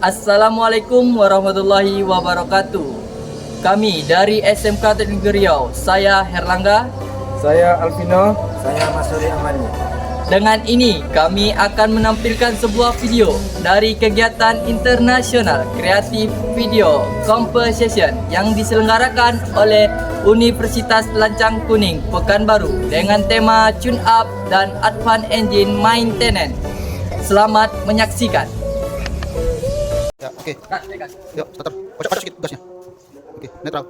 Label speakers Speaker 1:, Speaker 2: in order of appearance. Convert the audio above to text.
Speaker 1: Assalamualaikum warahmatullahi wabarakatuh. Kami dari SMK Teknik Riau, saya Herlangga.
Speaker 2: Saya Alvino.
Speaker 3: Saya Masuri Amani.
Speaker 1: Dengan ini kami akan menampilkan sebuah video dari kegiatan internasional kreatif video composition yang diselenggarakan oleh Universitas Lancang Kuning Pekanbaru dengan tema Tune Up dan Advanced Engine Maintenance. Selamat menyaksikan.
Speaker 4: Ya, oke. Yuk, starter. Kocok sedikit gasnya. Oke, netral.